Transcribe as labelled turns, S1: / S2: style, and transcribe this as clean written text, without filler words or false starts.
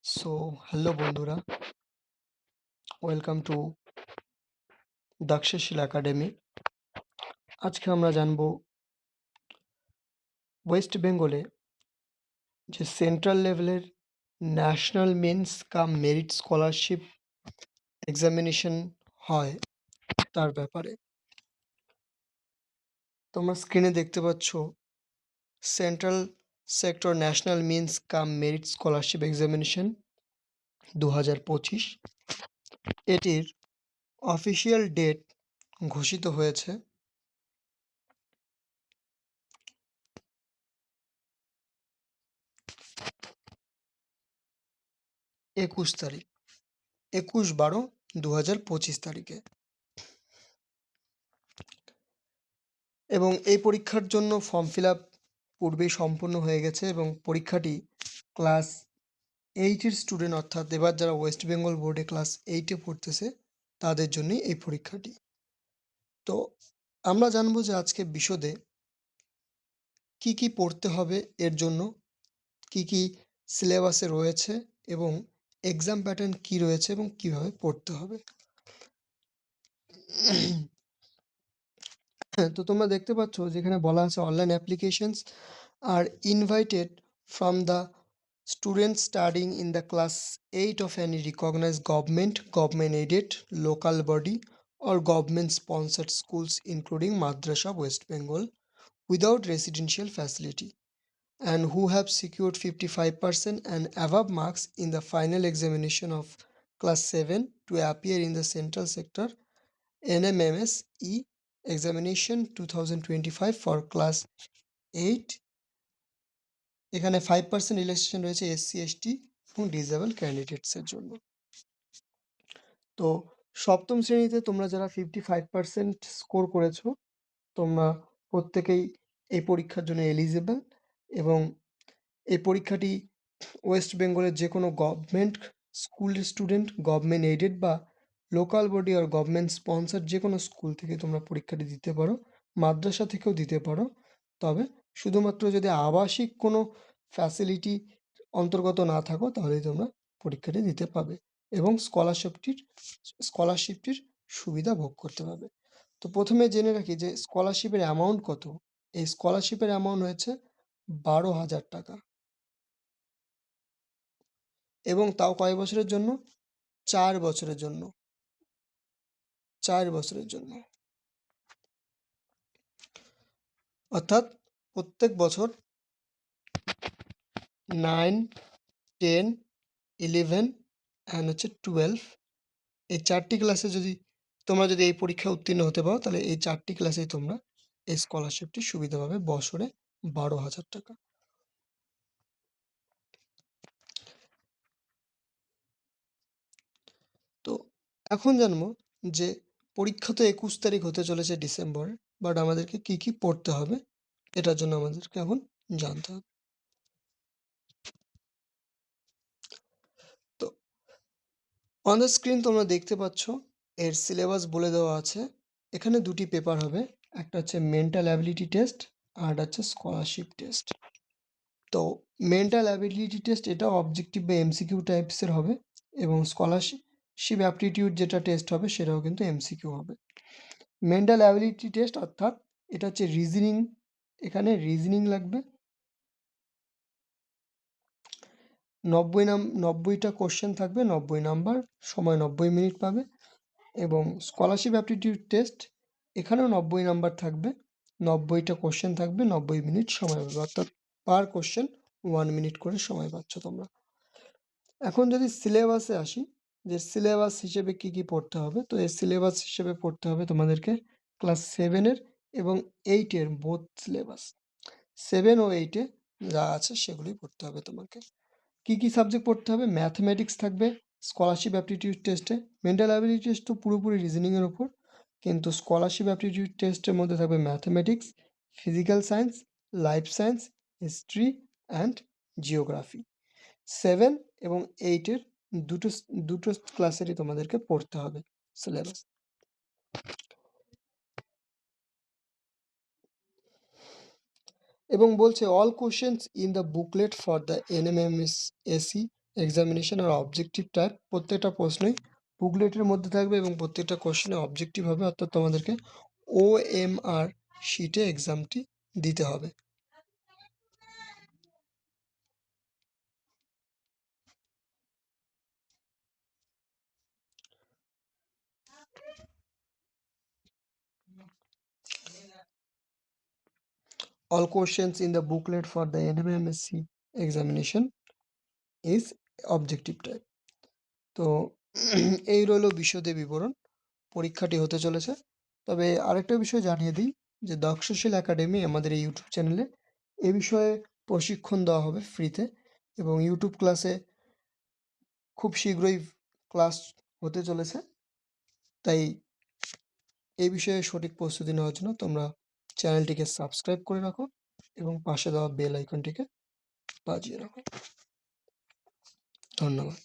S1: Hello বন্ধুরা, welcome to দাক্ষশীল academy. আজকে আমরা জানবো ওয়েস্ট বেঙ্গলে যে সেন্ট্রাল লেভেলের ন্যাশনাল মেন্স কাম মেরিট স্কলারশিপ এক্সামিনেশন হয় তার ব্যাপারে। তোমরা স্ক্রিনে দেখতে পাচ্ছ সেন্ট্রাল সেক্টর ন্যাশনাল মেন্স কাম মেরিট স্কলারশিপ এক্সামিনেশন 2025। এটির অফিসিয়াল ডেট ঘোষিত হয়েছে 21 তারিখ, 21/12/2025 তারিখে। এবং এই পরীক্ষার জন্য ফর্ম ফিল আপ পূর্বেই সম্পূর্ণ হয়ে গেছে এবং পরীক্ষাটি ক্লাস 8-এর স্টুডেন্ট, অর্থাৎ এবার যারা ওয়েস্ট বেঙ্গল বোর্ডে ক্লাস 8-এ পড়তেছে তাদের জন্যই এই পরীক্ষাটি। তো আমরা জানবো যে আজকে বিশদে কি কি পড়তে হবে, এর জন্য কি কি সিলেবাসে রয়েছে এবং এক্সাম প্যাটার্ন কি রয়েছে এবং কিভাবে পড়তে হবে। তো তোমরা দেখতে পাচ্ছ যেখানে বলা আছে online applications are invited from the students studying in the class 8 of any recognized government aided local body or government sponsored schools including Madrasa West Bengal without residential facility and who have secured 55% and above marks in the final examination of class 7 to appear in the central sector NMMS E examination 2025 for class 8। এখানে 5% relaxation রয়েছে SC ST এবং disable ক্যান্ডিডেটসের জন্য। তো সপ্তম শ্রেণীতে তোমরা যারা 55% score করেছো তোমরা প্রত্যেকেই এই পরীক্ষার জন্য এলিজিবল এবং এই পরীক্ষাটি ওয়েস্ট বেঙ্গলের যে কোনো গভর্নমেন্ট স্কুলের স্টুডেন্ট, গভর্নমেন্ট এইডেড বা লোকাল বডি আর গভর্নমেন্ট স্পন্সর যে কোনো স্কুল থেকে তোমরা পরীক্ষাটি দিতে পারো, মাদ্রাসা থেকেও দিতে পারো। তবে শুধুমাত্র যদি আবাসিক কোনো ফ্যাসিলিটি অন্তর্গত না থাকো তাহলেই তোমরা পরীক্ষাটি দিতে পাবে এবং স্কলারশিপটির সুবিধা ভোগ করতে পারবে। তো প্রথমে জেনে রাখি যে স্কলারশিপের অ্যামাউন্ট কত। এই স্কলারশিপের অ্যামাউন্ট হয়েছে 12,000 টাকা এবং তাও কয় বছরের জন্য? 4 বছরের জন্য। 4 বছরের জন্য, অর্থাৎ প্রত্যেক বছর 9, 10, 11 অ্যান্ড 12 এই 4টি ক্লাসে তোমরা যদি এই পরীক্ষায় উত্তীর্ণ হতে পারো তাহলে এই 4টি ক্লাসেই তোমরা এই স্কলারশিপটি সুবিধা পাবে বছরে 12,000 টাকা। তো এখন জানবো যে পরীক্ষা তো 21 তারিখ হতে চলেছে ডিসেম্বরে, বাট আমাদেরকে কি কি পড়তে হবে এটার জন্য আমাদেরকে এখন জানতে হবে। তো অন দ্য স্ক্রিন তোমরা দেখতে পাচ্ছ এর সিলেবাস বলে দেওয়া আছে। এখানে দুটি পেপার হবে, একটা হচ্ছে মেন্টাল অ্যাবিলিটি টেস্ট আর হচ্ছে স্কলারশিপ টেস্ট। তো মেন্টাল অ্যাবিলিটি টেস্ট এটা অবজেক্টিভ বা এমসিকিউ টাইপসের হবে এবং স্কলারশিপ অ্যাপটিটিউড যেটা টেস্ট হবে সেটাও কিন্তু এমসিকিউ হবে। মেন্টাল অ্যাবিলিটি টেস্ট অর্থাৎ এটা হচ্ছে রিজনিং, এখানে রিজনিং লাগবে 90টা কোশ্চেন থাকবে, 90 নাম্বার, সময় 90 মিনিট পাবে। এবং স্কলারশিপ অ্যাপটিটিউড টেস্ট এখানেও 90 নাম্বার থাকবে, 90টা কোশ্চেন থাকবে, 90 মিনিট সময় পাবে, অর্থাৎ পার কোশ্চেন 1 মিনিট করে সময় পাচ্ছ তোমরা। এখন যদি সিলেবাসে আসি যে সিলেবাস হিসেবে কি কি পড়তে হবে, তো এই সিলেবাস হিসেবে পড়তে হবে তোমাদেরকে ক্লাস 7-এর এবং 8-এর বোথ সিলেবাস। 7 ও 8-এ যা আছে সেগুলোই পড়তে হবে তোমাকে। কি কি সাবজেক্ট পড়তে হবে? ম্যাথমেটিক্স থাকবে স্কলারশিপ অ্যাপটিটিউড টেস্টে, মেন্টাল অ্যাবিলিটি টেস্ট তো পুরোপুরি রিজনিংয়ের ওপর, কিন্তু স্কলারশিপ অ্যাপটিটিউড টেস্টের মধ্যে থাকবে mathematics, physical science, life science, history and geography. 7 এবং 8-এর দুটো দুটো ক্লাসেরই তোমাদেরকে পড়তে হবে সিলেবাস। এবং বলছে all questions in the booklet for the NMMS SE examination are objective type প্রত্যেকটা প্রশ্নই বুকলেটের মধ্যে থাকবে এবং প্রত্যেকটা কোশ্চেনে অবজেক্টিভ হবে, অর্থাৎ তোমাদেরকে OMR শিটে এক্সামটি দিতে হবে। All questions in the booklet for the NMMSC examination is objective type. তো এই রইল বিশদে বিবরণ, পরীক্ষাটি হতে চলেছে। তবে আরেকটা বিষয় জানিয়ে দিই যে দক্ষশীল একাডেমি আমাদের এই ইউটিউব চ্যানেলে এ বিষয়ে প্রশিক্ষণ দেওয়া হবে ফ্রিতে, এবং ইউটিউব ক্লাসে খুব শীঘ্রই ক্লাস হতে চলেছে। তাই এই বিষয়ে সঠিক প্রস্তুতি নেওয়ার জন্য তোমরা চ্যানেলটিকে সাবস্ক্রাইব করে রাখো এবং পাশে দেওয়া বেল আইকনটিকে বাজিয়ে রাখো। ধন্যবাদ।